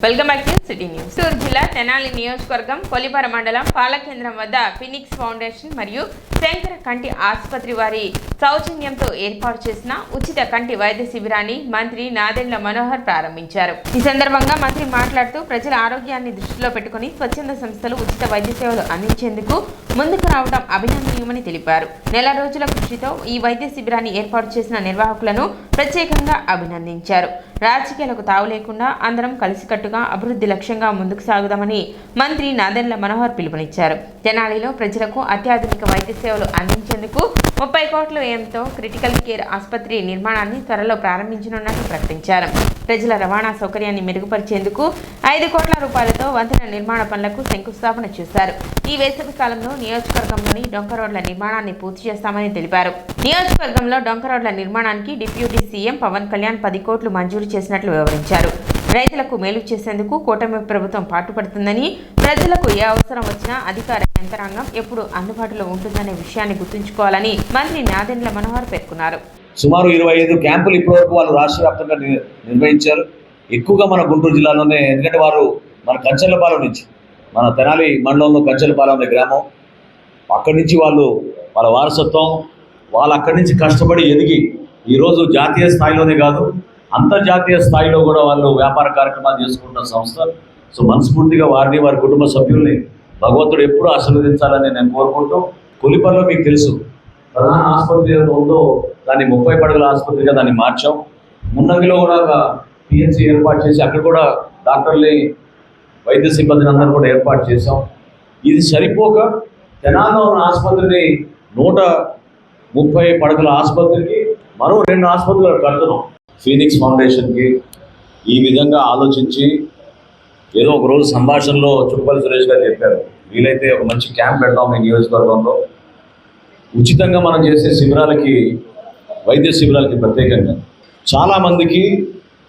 Welcome back to city news. Chittoor జిల్లా తెనాలి నియోజకవర్గం కొలిపర మండలం పాలకేంద్రం వద్ద ఫినిక్స్ ఫౌండేషన్ మరియు శంకర కంటి ఆసుపత్రి వారి సౌజన్యంతో ఏర్పాటు చేసిన ఉచిత కంటి వైద్య శిబిరాన్ని మంత్రి నాదెండ్ల మనోహర్ ప్రారంభించారు. ఈ సందర్భంగా మంత్రి మాట్లాడుతూ ప్రజల ఆరోగ్యాన్ని దృష్టిలో పెట్టుకుని స్వచ్ఛంద సంస్థలు ఉచిత వైద్య సేవలు అందించేందుకు ముందుకు రావడం అభినందనీయమని తెలిపారు. నెల రోజుల కృషితో ఈ వైద్య శిబిరాన్ని ఏర్పాటు చేసిన నిర్వాహకులను ప్రత్యేకంగా అభినందించారు. రాజకీయాలకు తావు లేకుండా అందరం కలిసికట్టుగా అభివృద్ధి లక్ష్యంగా ముందుకు సాగుదామని మంత్రి నాదెండ్ల మనోహర్ పిలుపునిచ్చారు. తెనాలిలో ప్రజలకు అత్యాధునిక వైద్య సేవలు అందించేందుకు 30 కోట్ల వ్యయంతో క్రిటికల్ కేర్ ఆసుపత్రి నిర్మాణాన్ని త్వరలో ప్రారంభించనున్నట్లు ప్రకటించారు. ప్రజల రవాణా సౌకర్యాన్ని మెరుగుపరిచేందుకు 5 కోట్ల రూపాయలతో వంతెన నిర్మాణ పనులకు శంకుస్థాపన చేశారు. ఈ వేసవి కాలంలో నియోజకవర్గంలోని డొంక రోడ్ల నిర్మాణాన్ని పూర్తి చేస్తామని తెలిపారు. నియోజకవర్గంలో డొంక రోడ్ల నిర్మాణానికి డిప్యూటీ సీఎం పవన్ కళ్యాణ్ 10 కోట్లు మంజూరు చేసినట్లు వివరించారు. రైతులకు మేలు చేసేందుకు కూటమి ప్రభుత్వం పాటుపడుతుందని, ప్రజలకు ఏ అవసరం వచ్చినా అధికార యంత్రాంగం ఎప్పుడు అందుబాటులో ఉంటుందనే విషయాన్ని గుర్తుంచుకోవాలని మంత్రి నాదెండ్ల మనోహర్ పేర్కొన్నారు. సుమారు 25 క్యాంపులు ఇప్పటివరకు వాళ్ళు రాష్ట్ర వ్యాప్తంగా నిర్వహించారు. ఎక్కువగా మన గుంటూరు జిల్లాలోనే, ఎందుకంటే వారు మన కంచెలపాలెం నుంచి, మన తెనాలి మండలంలో కంచెలపాలెం అనే గ్రామం, అక్కడి నుంచి వాళ్ళ వారసత్వం, వాళ్ళు అక్కడి నుంచి కష్టపడి ఎదిగి ఈరోజు జాతీయ స్థాయిలోనే కాదు అంతర్జాతీయ స్థాయిలో కూడా వాళ్ళు వ్యాపార కార్యక్రమాలు చేసుకుంటున్న సంస్థ. సో మనస్ఫూర్తిగా వారిని, వారి కుటుంబ సభ్యుల్ని భగవంతుడు ఎప్పుడూ ఆశీర్వదించాలని నేను కోరుకుంటూ, కొలిపర్లో మీకు తెలుసు ప్రధాన ఆసుపత్రి ఏదో ఉందో దాన్ని 30 పడగల ఆసుపత్రిగా దాన్ని మార్చాం. మున్నంగిలో కూడా ఒక పిహెచ్సి ఏర్పాటు చేసి అక్కడ కూడా డాక్టర్ని, వైద్య సిబ్బందిని అందరూ కూడా ఏర్పాటు చేసాం. ఇది సరిపోక తెనాలిలో ఉన్న ఆసుపత్రిని 130 పడగల ఆసుపత్రికి మరో 2 ఆసుపత్రులు కడుతున్నాం. ఫీనిక్స్ ఫౌండేషన్కి ఈ విధంగా ఆలోచించి ఏదో ఒక రోజు సంభాషణలో చుట్టుపల్లి సురేష్ గారు చెప్పారు, వీలైతే ఒక మంచి క్యాంప్ పెడదాం ఈ నియోజకవర్గంలో. ఉచితంగా మనం చేసే శిబిరాలకి, వైద్య శిబిరాలకి ప్రత్యేకంగా చాలామందికి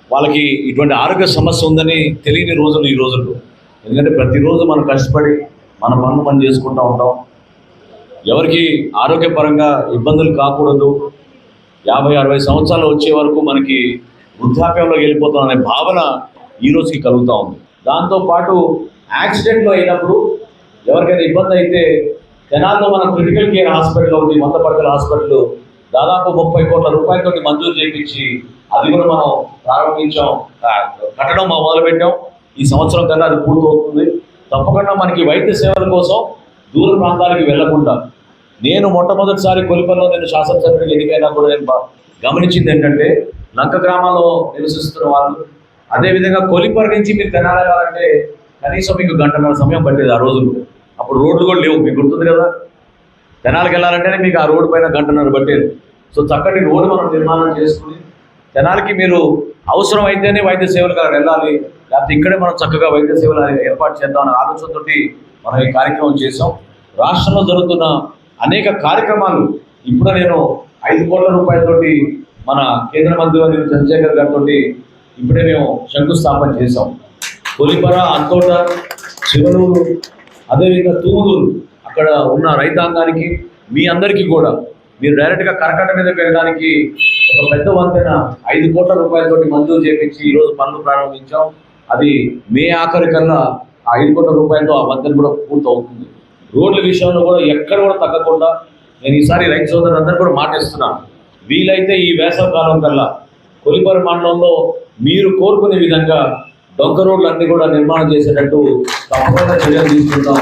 వాళ్ళకి ఇటువంటి ఆరోగ్య సమస్య ఉందని తెలియని రోజులు ఈ రోజుల్లో. ఎందుకంటే ప్రతిరోజు మనం కష్టపడి మన పనులు మనం చేసుకుంటూ ఉంటాం. ఎవరికి ఆరోగ్యపరంగా ఇబ్బందులు కాకూడదు, 50-60 సంవత్సరాలు వచ్చే వరకు మనకి వృద్ధాప్యంలో వెళ్ళిపోతాం అనే భావన ఈ రోజుకి కలుగుతూ ఉంది. దాంతోపాటు యాక్సిడెంట్లో అయినప్పుడు ఎవరికైనా ఇబ్బంది అయితే తెనాల్లో మన క్రిటికల్ కేర్ హాస్పిటల్ ఉంది, 100 పడకల హాస్పిటల్, దాదాపు 30 కోట్ల రూపాయలతో మంజూరు చేయించి అది కూడా మనం ప్రారంభించాం, కట్టడం మొదలుపెట్టాం. ఈ సంవత్సరం కన్నా అది పూర్తవుతుంది. తప్పకుండా మనకి వైద్య సేవల కోసం దూర ప్రాంతాలకు వెళ్లకుండా, నేను మొట్టమొదటిసారి కొలిపల్లో నేను శాసనసభ్యుడికి ఎన్నికైనా కూడా నేను గమనించింది ఏంటంటే, లంక గ్రామంలో నివసిస్తున్న వాళ్ళు, అదేవిధంగా కొలిపర్ నుంచి మీరు తెనాలంటే కనీసం మీకు 1.5 గంటల సమయం పట్టేది ఆ రోజులు. అప్పుడు రోడ్లు కూడా లేవు, మీకు గుర్తుంది కదా. తెనాలికి వెళ్ళాలంటేనే మీకు ఆ రోడ్డు పైన 1.5 గంటలు పట్టేది. సో చక్కటి రోడ్డు మనం నిర్మాణం చేసుకుని తెనాలికి మీరు అవసరం అయితేనే వైద్య సేవలకు వెళ్ళాలి, లేకపోతే ఇక్కడే మనం చక్కగా వైద్య సేవలు ఏర్పాటు చేద్దామన్న ఆలోచనతో మనం ఈ కార్యక్రమం చేసాం. రాష్ట్రంలో జరుగుతున్న అనేక కార్యక్రమాలు ఇప్పుడు నేను 5 కోట్ల రూపాయలతోటి మన కేంద్ర మంత్రి చంద్రశేఖర్ గారితో ఇప్పుడే మేము శంకుస్థాపన చేసాం. కొలిపర, అంతోట, చివరూరు, అదేవిధంగా తూముదూరు, అక్కడ ఉన్న రైతాంగానికి, మీ అందరికీ కూడా మీరు డైరెక్ట్గా కరకట్ట మీద పెరగడానికి ఒక పెద్ద వంతెన 5 కోట్ల రూపాయలతోటి మంజూరు చేపించి ఈరోజు పనులు ప్రారంభించాం. అది మే ఆఖరికల్లా ఆ 5 కోట్ల రూపాయలతో ఆ వంతెన కూడా పూర్తవుతుంది. రోడ్ల విషయంలో కూడా ఎక్కడ కూడా తగ్గకుండా నేను ఈసారి రైతు సోదరులందరూ కూడా మాటిస్తున్నాను, వీలైతే ఈ వేసవి కాలం కల్లా కొలిపర మండలంలో మీరు కోరుకునే విధంగా డొంక రోడ్లు అన్ని కూడా నిర్మాణం చేసేటట్టు తప్పకుండా చర్యలు తీసుకుంటాం.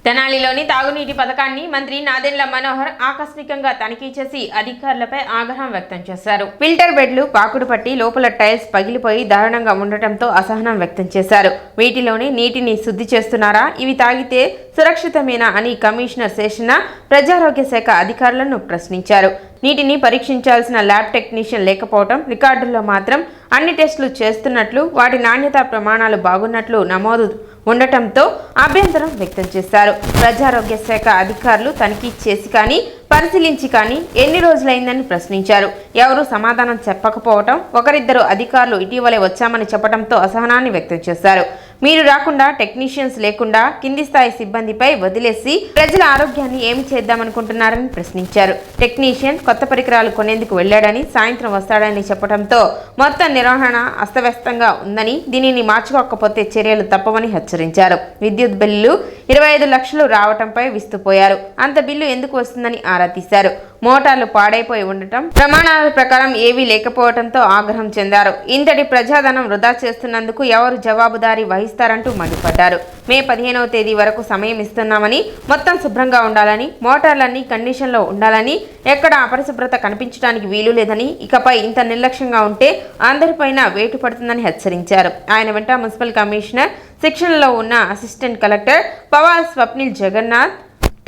తెనాలిలోని తాగునీటి పథకాన్ని మంత్రి నాదెండ్ల మనోహర్ ఆకస్మికంగా తనిఖీ చేసి అధికారులపై ఆగ్రహం వ్యక్తం చేశారు. ఫిల్టర్ బెడ్లు పాకుడు పట్టి లోపల టైల్స్ పగిలిపోయి దారుణంగా ఉండటంతో అసహనం వ్యక్తం చేశారు. వీటిలోని నీటిని శుద్ధి చేస్తున్నారా, ఇవి తాగితే సురక్షితమేనా అని కమిషనర్ శేషణ ప్రజారోగ్య శాఖ అధికారులను ప్రశ్నించారు. నీటిని పరీక్షించాల్సిన ల్యాబ్ టెక్నీషియన్ లేకపోవడం, రికార్డుల్లో మాత్రం అన్ని టెస్టులు చేస్తున్నట్లు, వాటి నాణ్యతా ప్రమాణాలు బాగున్నట్లు నమోదు ఉండటంతో అభ్యంతరం వ్యక్తం చేశారు. ప్రజారోగ్య శాఖ అధికారులు తనిఖీ చేసి కానీ, పరిశీలించి కానీ ఎన్ని రోజులైందని ప్రశ్నించారు. ఎవరూ సమాధానం చెప్పకపోవటం, ఒకరిద్దరు అధికారులు ఇటీవలే వచ్చామని చెప్పడంతో అసహనాన్ని వ్యక్తం చేశారు. మీరు రాకుండా టెక్నీషియన్స్ లేకుండా కింది స్థాయి సిబ్బందిపై వదిలేసి ప్రజల ఆరోగ్యాన్ని ఏమి చేద్దామనుకుంటున్నారని ప్రశ్నించారు. టెక్నీషియన్ కొత్త పరికరాలు కొనేందుకు వెళ్లాడని, సాయంత్రం వస్తాడని చెప్పడంతో మొత్తం నిర్వహణ అస్తవ్యస్తంగా ఉందని, దీనిని మార్చుకోకపోతే చర్యలు తప్పవని హెచ్చరించారు. విద్యుత్ బిల్లులు 25 లక్షలు రావటంపై విస్తుపోయారు. అంత బిల్లు ఎందుకు వస్తుందని ఆరా తీశారు. మోటార్లు పాడైపోయి ఉండటం, ప్రమాణాల ప్రకారం ఏవీ లేకపోవడంతో ఆగ్రహం చెందారు. ఇంతటి ప్రజాధనం వృధా చేస్తున్నందుకు ఎవరు జవాబుదారీ వహిస్తారంటూ మండిపడ్డారు. మే 15వ తేదీ వరకు సమయం ఇస్తున్నామని, మొత్తం శుభ్రంగా ఉండాలని, మోటార్లన్నీ కండిషన్లో ఉండాలని, ఎక్కడ అపరిశుభ్రత కనిపించడానికి వీలు లేదని, ఇకపై ఇంత నిర్లక్ష్యంగా ఉంటే అందరిపైన వేటు పడుతుందని హెచ్చరించారు. ఆయన వెంట మున్సిపల్ కమిషనర్, శిక్షణలో ఉన్న assistant collector Pawar Swapnil Jagannath,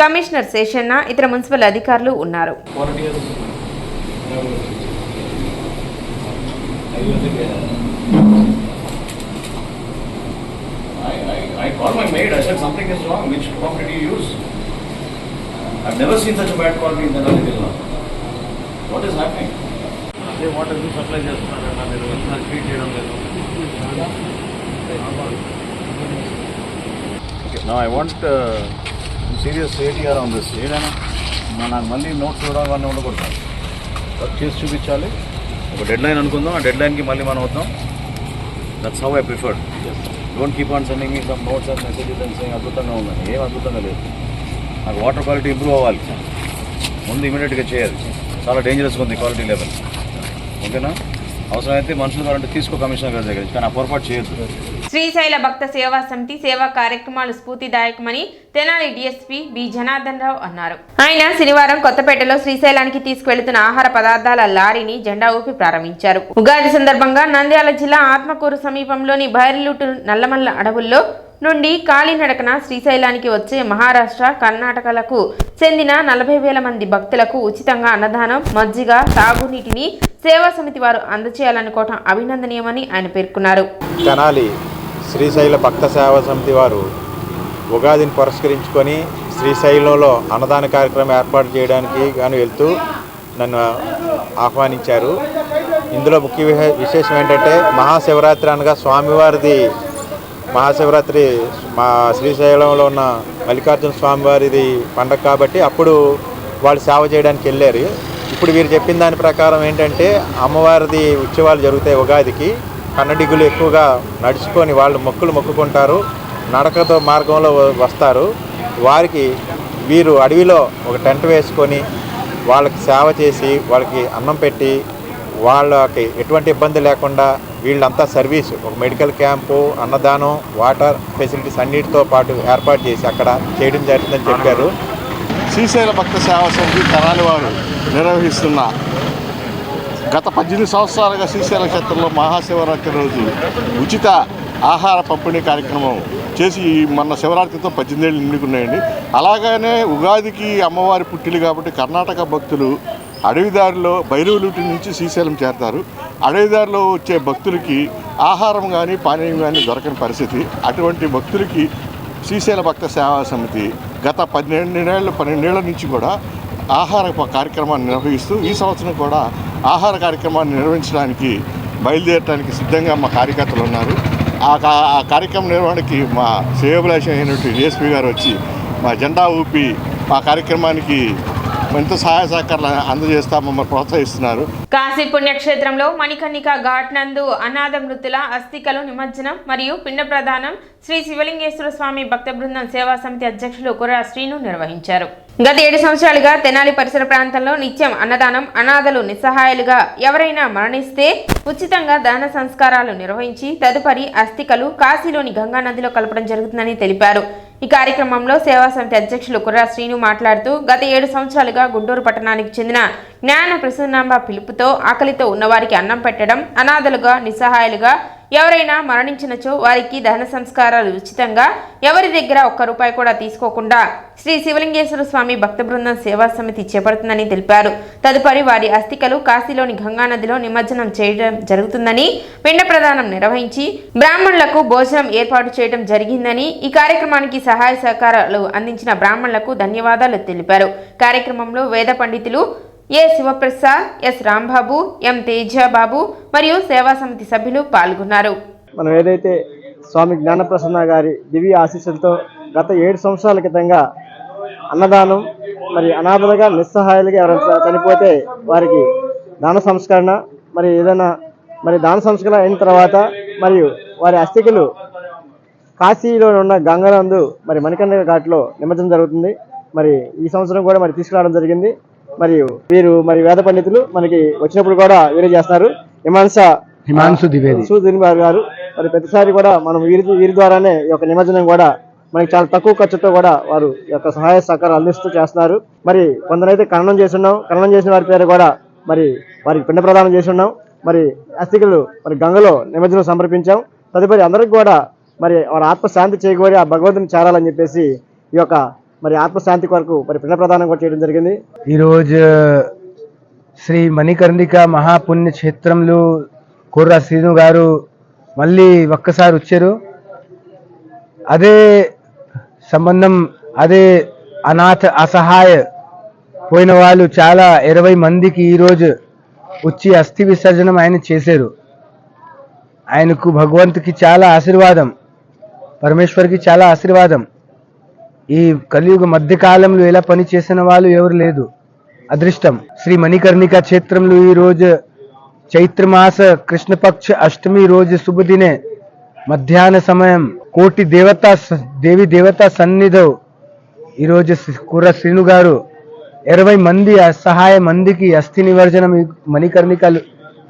commissioner Seshanna, ఇతర మున్సిపల్ అధికారులు ఉన్నారు. I called my maid. I said something is wrong. Which pump did you use? I've never seen such a bad quality in the Tenali till now. What is happening? They water to supply Okay, now I want serious ATR on this. నాకు మళ్ళీ notes చూడాలని ఉండకూడదు. Work చేసి చూపించాలి. ఒక dead line అనుకుందాం. ఆ dead లైన్కి మళ్ళీ మనం వద్దాం. That's how I preferred. Don't keep on sending me some notes and messages and saying అద్భుతంగా ఉందని. ఏం అద్భుతంగా లేదు. నాకు వాటర్ క్వాలిటీ ఇంప్రూవ్ అవ్వాలి. ముందు ఇమీడియట్గా చేయాలి. చాలా డేంజరస్గా ఉంది క్వాలిటీ లెవెల్. ఓకేనా? అవసరమైతే మనుషులు కావాలంటే తీసుకో కమిషనర్ గారి దగ్గర, కానీ ఆ పొరపాటు చేయొద్దు. శ్రీశైల భక్త సేవా సమితి సేవా కార్యక్రమాలు స్ఫూర్తిదాయకమని తెనాలి డీఎస్పీ బి జనార్దన్ రావు అన్నారు. ఆయన శనివారం కొత్తపేటలో శ్రీశైలానికి తీసుకువెళుతున్న ఆహార పదార్థాల లారీని జెండా ఊపి ప్రారంభించారు. ఉగాది సందర్భంగా నంద్యాల జిల్లా ఆత్మకూరు సమీపంలోని బైర్లూటు నల్లమల్ల అడవుల్లో నుండి కాలినడకన శ్రీశైలానికి వచ్చే మహారాష్ట్ర, కర్ణాటకలకు చెందిన 40,000 మంది భక్తులకు ఉచితంగా అన్నదానం, మజ్జిగ, తాగునీటిని సేవా సమితి వారు అందజేయాలనుకోవటం అభినందనీయమని ఆయన పేర్కొన్నారు. తెనాలి శ్రీశైల భక్త సేవా సమితి వారు ఉగాదిని పురస్కరించుకొని శ్రీశైలంలో అన్నదాన కార్యక్రమం ఏర్పాటు చేయడానికి గాను వెళ్తూ నన్ను ఆహ్వానించారు. ఇందులో ముఖ్య విశేషం ఏంటంటే మహాశివరాత్రి అనగా స్వామివారిది మహాశివరాత్రి మా శ్రీశైలంలో ఉన్న మల్లికార్జున స్వామివారిది పండగ కాబట్టి అప్పుడు వాళ్ళు సేవ చేయడానికి వెళ్ళారు. ఇప్పుడు వీరు చెప్పిన దాని ప్రకారం ఏంటంటే అమ్మవారిది ఉత్సవాలు జరుగుతాయి. ఉగాదికి కన్నడిగులు ఎక్కువగా నడుచుకొని వాళ్ళు మొక్కుకుంటారు, నడకతో మార్గంలో వస్తారు. వారికి వీరు అడవిలో ఒక టెంట్ వేసుకొని వాళ్ళకి సేవ చేసి వాళ్ళకి అన్నం పెట్టి వాళ్ళకి ఎటువంటి ఇబ్బంది లేకుండా వీళ్ళంతా సర్వీసు ఒక మెడికల్ క్యాంపు, అన్నదానం, వాటర్ ఫెసిలిటీస్ అన్నిటితో పాటు ఏర్పాటు చేసి అక్కడ చేయడం జరుగుతుందని చెప్పారు. శ్రీశైల భక్త సేవా సమితి తెనాలి వారు నిర్వహిస్తున్న గత 18 సంవత్సరాలుగా శ్రీశైల క్షేత్రంలో మహాశివరాత్రి రోజు ఉచిత ఆహార పంపిణీ కార్యక్రమం చేసి మొన్న శివరాత్రితో 18 ఏళ్ళు నిండుకున్నాయండి. అలాగనే ఉగాదికి అమ్మవారి పుట్టిలు కాబట్టి కర్ణాటక భక్తులు అడవిదారిలో బైరవులూటి నుంచి శ్రీశైలం చేరతారు. అడవిదారిలో వచ్చే భక్తులకి ఆహారం కానీ పానీయం కానీ దొరకని పరిస్థితి. అటువంటి భక్తులకి శ్రీశైల భక్త సేవా సమితి గత 12 ఏళ్ల నుంచి కూడా ఆహార కార్యక్రమాన్ని నిర్వహిస్తూ ఈ సంవత్సరం కూడా ఆహార కార్యక్రమాన్ని నిర్వహించడానికి బయలుదేరడానికి సిద్ధంగా మా కార్యకర్తలు ఉన్నారు. ఆ కార్యక్రమం నిర్వహణకి మా శ్రేయోభిలాషి అయినటువంటి డిఎస్పీ గారు వచ్చి మా జెండా ఊపి మా కార్యక్రమానికి ఎంతో సహాయ సహకారాలు అందజేస్తా మమ్మల్ని ప్రోత్సహిస్తున్నారు. కాశీ పుణ్యక్షేత్రంలో మణికర్ణిక ఘాట్ నందు అనాథ మృతుల అస్థికలు నిమజ్జనం మరియు పిండ ప్రదానం శ్రీ శివలింగేశ్వర స్వామి భక్త బృందం సేవా సమితి అధ్యక్షులు కుర్రా శ్రీను నిర్వహించారు. గత 7 సంవత్సరాలుగా తెనాలి పరిసర ప్రాంతంలో నిత్యం అన్నదానం, అనాథలు నిస్సహాయాలుగా ఎవరైనా మరణిస్తే ఉచితంగా దహన సంస్కారాలు నిర్వహించి తదుపరి అస్థికలు కాశీలోని గంగా నదిలో కలపడం జరుగుతుందని తెలిపారు. ఈ కార్యక్రమంలో సేవా సమితి అధ్యక్షులు కుర్రా శ్రీను మాట్లాడుతూ గత 7 సంవత్సరాలుగా గుంటూరు పట్టణానికి చెందిన జ్ఞాన ప్రసన్నాంబ పిలుపుతో ఆకలితో ఉన్నవారికి అన్నం పెట్టడం, అనాథలుగా నిస్సహాయాలుగా ఎవరైనా మరణించినచో వారికి దహన సంస్కారాలు ఉచితంగా, ఎవరి దగ్గర ₹1 కూడా తీసుకోకుండా శ్రీ శివలింగేశ్వర స్వామి భక్త బృందం సేవా సమితి చేపడుతుందని తెలిపారు. తదుపరి వారి అస్థికలు కాశీలోని గంగానదిలో నిమజ్జనం చేయడం జరుగుతుందని, పిండ ప్రదానం నిర్వహించి బ్రాహ్మణులకు భోజనం ఏర్పాటు చేయడం జరిగిందని, ఈ కార్యక్రమానికి సహాయ సహకారాలు అందించిన బ్రాహ్మణులకు ధన్యవాదాలు తెలిపారు. కార్యక్రమంలో వేద పండితులు ఏ శివప్రసాద్, ఎస్ రాంబాబు, ఎం తేజబాబు మరియు సేవా సమితి సభ్యులు పాల్గొన్నారు. మనం ఏదైతే స్వామి జ్ఞానప్రసన్న గారి దివ్య ఆశీస్సులతో గత 7 సంవత్సరాల క్రితంగా అన్నదానం, మరి అనాథలుగా నిస్సహాయాలుగా ఎవరైనా చనిపోతే వారికి దాన సంస్కరణ, మరి ఏదైనా మరి దాన సంస్కరణ అయిన తర్వాత మరియు వారి అస్థికలు కాశీలో ఉన్న గంగానందు మరి మణికంఠ ఘాట్లో నిమజ్జనం జరుగుతుంది. మరి ఈ సంవత్సరం కూడా మరి తీసుకురావడం జరిగింది. మరియు వీరు మరి వేద పండితులు మనకి వచ్చినప్పుడు కూడా వీరే చేస్తున్నారు. హిమాంశు ద్వివేది గారు మరి ప్రతిసారి కూడా మనం వీరి ద్వారానే ఈ యొక్క నిమజ్జనం కూడా మనకి చాలా తక్కువ ఖర్చుతో కూడా వారు ఈ యొక్క సహాయ సహకారాలు అందిస్తూ చేస్తున్నారు. మరి కొందరైతే ఖననం చేస్తున్నాం, ఖననం చేసిన వారి పేరు కూడా మరి వారికి పిండ ప్రదానం చేస్తున్నాం. మరి అస్థికలు మరి గంగలో నిమజ్జనం సమర్పించాం. తదుపరి అందరికి కూడా మరి వారి ఆత్మశాంతి చేకూరి ఆ భగవంతుని చేరాలని చెప్పేసి ఈ యొక్క మరి ఆత్మశాంతి కొరకు మరి పిండ ప్రదానం కూడా చేయడం జరిగింది. ఈరోజు శ్రీ మణికర్ణిక మహాపుణ్య క్షేత్రంలో కుర్ర శ్రీను గారు మళ్ళీ ఒక్కసారి వచ్చారు. అదే సంబంధం, అదే అనాథ అసహాయ పోయిన వాళ్ళు చాలా 20 మందికి ఈరోజు వచ్చి అస్థి విసర్జనం ఆయన చేశారు. ఆయనకు భగవంతుకి చాలా ఆశీర్వాదం, పరమేశ్వరికి చాలా ఆశీర్వాదం. ఈ కలియుగ మధ్యకాలంలో ఇలా పని చేసిన వాళ్ళు ఎవరు లేదు. అదృష్టం. శ్రీ మణికర్ణిక క్షేత్రంలో ఈరోజు చైత్రమాస కృష్ణపక్ష అష్టమి రోజు శుభదినే మధ్యాహ్న సమయం కోటి దేవి దేవతా సన్నిధో ఈరోజు కుర్ర శ్రీను గారు 20 మంది సహాయ మందికి అస్థి నివర్జనం మణికర్ణిక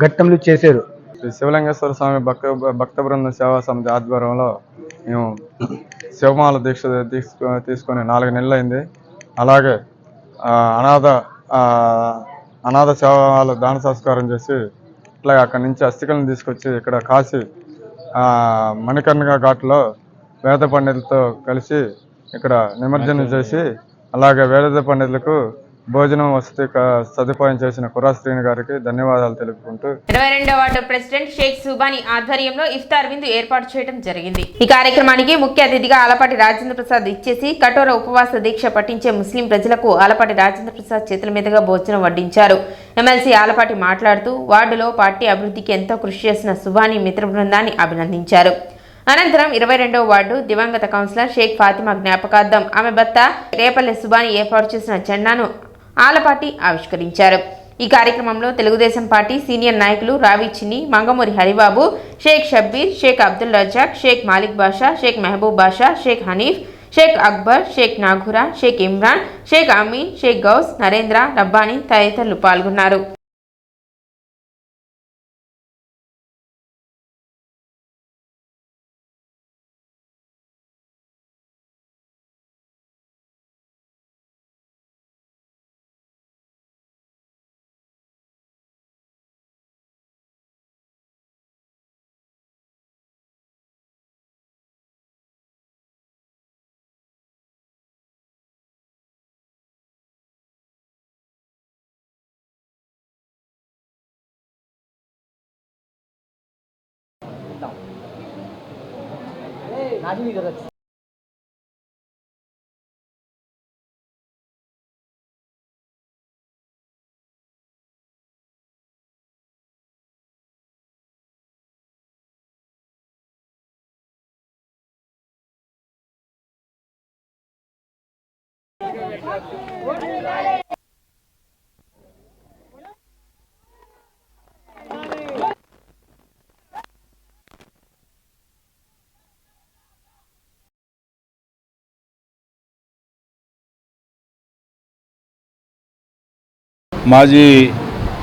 ఘట్టంలో చేశారు. శ్రీ శివలింగేశ్వర స్వామి భక్త బృందం సేవా సమితి ఆధ్వర్యంలో మేము శివమాల దీక్ష తీసుకొని 4 నెలలు అయింది. అలాగే అనాథ సేవలు దాన సంస్కారం చేసి ఇట్లాగే అక్కడి నుంచి అస్థికలను తీసుకొచ్చి ఇక్కడ కాశీ మణికర్ణిక ఘాట్లో వేద పండితులతో కలిసి ఇక్కడ నిమజ్జనం చేసి అలాగే వేద పండితులకు భోజనం వసతి సదుపాయం చేసిన కుర్ర శ్రీను గారికి ధన్యవాదాలు తెలుపుకుంటూ 22వ వార్డు ప్రెసిడెంట్ షేక్ సుబానీ ఆధ్వర్యంలో ఇఫ్తార్ విందు ఏర్పాటు చేయడం జరిగింది. ఈ కార్యక్రమానికి ముఖ్య అతిథిగా ఆలపాటి రాజేంద్ర ప్రసాద్ ఇచ్చేసి కఠోర ఉపవాస దీక్ష పట్టించే ముస్లిం ప్రజలకు ఆలపాటి రాజేంద్ర ప్రసాద్ చేతుల మీదుగా భోజనం వడ్డించారు. ఎమ్మెల్సీ ఆలపాటి మాట్లాడుతూ వార్డులో పార్టీ అభివృద్ధికి ఎంతో కృషి చేసిన సుబానీ మిత్ర బృందాన్ని అభినందించారు. అనంతరం 22వ వార్డు దివంగత కౌన్సిలర్ షేక్ ఫాతిమా జ్ఞాపకార్థం ఆమె భర్త రేపల్లె సుబానీ ఏర్పాటు చేసిన జెండాను ఆలపాటి ఆవిష్కరించారు. ఈ కార్యక్రమంలో తెలుగుదేశం పార్టీ సీనియర్ నాయకులు రావి చిన్ని, మంగమూరి హరిబాబు, షేక్ షబ్బీర్, షేక్ అబ్దుల్ రజాక్, షేక్ మాలిక్ బాషా, షేక్ మెహబూబ్ బాషా, షేక్ హనీఫ్, షేక్ అక్బర్, షేక్ నాఘురా, షేక్ ఇమ్రాన్, షేక్ అమీన్, షేక్ గౌస్, నరేంద్ర, రబ్బానీ తదితరులు పాల్గొన్నారు. మాజీ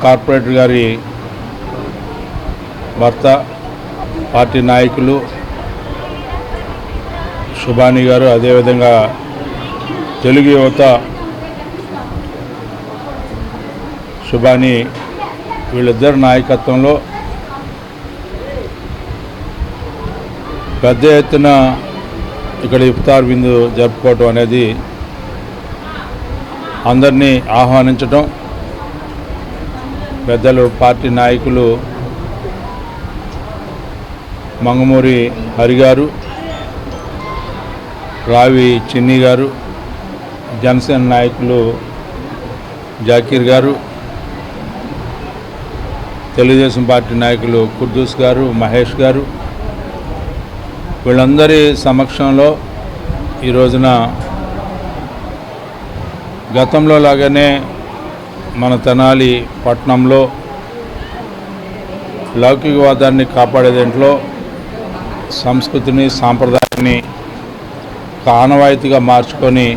కార్పొరేటర్ గారి భర్త, పార్టీ నాయకులు సుబానీ గారు, అదేవిధంగా తెలుగు యువత సుబానీ వీళ్ళిద్దరి నాయకత్వంలో పెద్ద ఎత్తున ఇక్కడ ఇఫ్తార్ విందు జరుపుకోవటం అనేది, అందరినీ ఆహ్వానించటం, పెద్దలు పార్టీ నాయకులు మంగమూరి హరి గారు, రావి చిన్ని గారు, జనసేన నాయకులు జాకీర్ గారు, తెలుగుదేశం పార్టీ నాయకులు కుర్దూస్ గారు, మహేష్ గారు, వీళ్ళందరి సమక్షంలో ఈ రోజున గతంలో లాగానే మన తెనాలి పట్టణంలో లౌకికవాదాన్ని కాపాడే దాంట్లో సంస్కృతిని సాంప్రదాయాన్ని ఒక ఆనవాయితీగా మార్చుకొని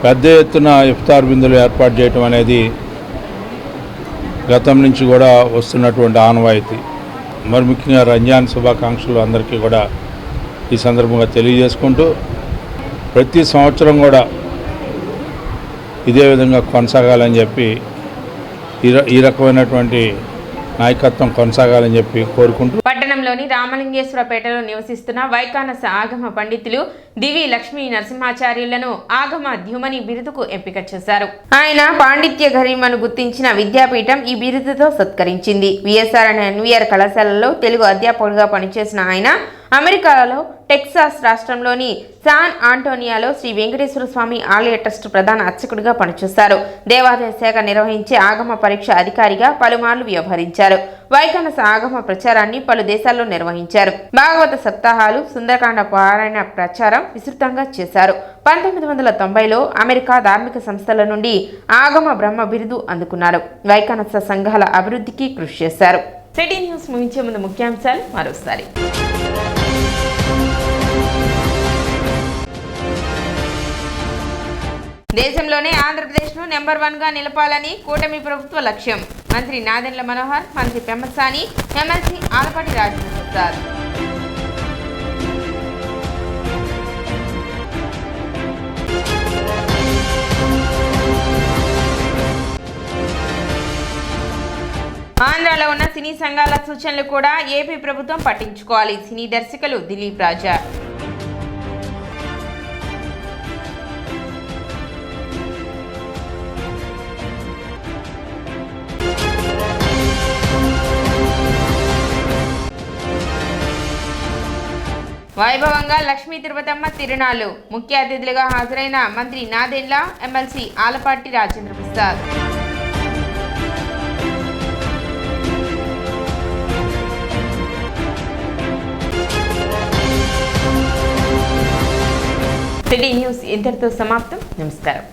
పెద్ద ఎత్తున ఇఫ్తార్ విందులు ఏర్పాటు చేయటం అనేది గతం నుంచి కూడా వస్తున్నటువంటి ఆనవాయితీ. మరి ముఖ్యంగా రంజాన్ శుభాకాంక్షలు అందరికీ కూడా ఈ సందర్భంగా తెలియజేసుకుంటూ ప్రతి సంవత్సరం కూడా ఇదే విధంగా కొనసాగాలని చెప్పి ఈ రకమైనటువంటి నాయకత్వం కొనసాగాలని చెప్పి కోరుకుంటూ పట్టణంలోని రామలింగేశ్వరపేటలో నివసిస్తున్న వైకానస ఆగమ పండితులు దివి లక్ష్మీ నరసింహాచార్యులను ఆగమ ద్యుమని బిరుదుకు ఎంపిక చేశారు. ఆయన పాండిత్య గరిమను గుర్తించిన విద్యాపీఠం ఈ బిరుదుతో సత్కరించింది. విఎస్ఆర్ అండ్ ఎన్వీఆర్ కళాశాలలో తెలుగు అధ్యాపకుడిగా పనిచేసిన ఆయన అమెరికాలో టెక్సాస్ రాష్ట్రంలోని శాన్ ఆంటోనియాలో శ్రీ వెంకటేశ్వర స్వామి ఆలయ ట్రస్ట్ ప్రధాన అర్చకుడిగా పనిచేశారు. దేవాదాయ శాఖ నిర్వహించే ఆగమ పరీక్ష అధికారిగా పలుమార్లు వ్యవహరించారు. వైకానస ఆగమ ప్రచారాన్ని పలు దేశాల్లో నిర్వహించారు. భాగవత సప్తాహాలు, సుందరకాండ పారాయణ ప్రచారం విస్తృతంగా చేశారు. 1990లో అమెరికా ధార్మిక సంస్థల నుండి ఆగమ బ్రహ్మ బిరుదు అందుకున్నారు. వైకానస సంఘాల అభివృద్ధికి కృషి చేశారు. సిటీ న్యూస్ ముగించే ముందు ముఖ్యాంశాలు మరోసారి. దేశంలోనే ఆంధ్రప్రదేశ్ను నెంబర్ 1గా నిలపాలని కూటమి ప్రభుత్వ లక్ష్యం. మంత్రి నాదెండ్ల మనోహర్, మంత్రి పెమ్మసాని, ఎమ్మెల్సీ ఆలపాటి రాజేంద్ర ప్రసాద్. ఆంధ్రాలో ఉన్న సినీ సంఘాల సూచనలు కూడా ఏపీ ప్రభుత్వం పట్టించుకోవాలి. సినీ దర్శకులు దిలీప్ రాజా. వైభవంగా లక్ష్మీ తిరుపతమ్మ తిరునాళ్లు. ముఖ్య అతిథులుగా హాజరైన మంత్రి Nadendla, MLC Alapati Rajendra Prasad. City news ఇంతటితో సమాప్తం. నమస్కారం.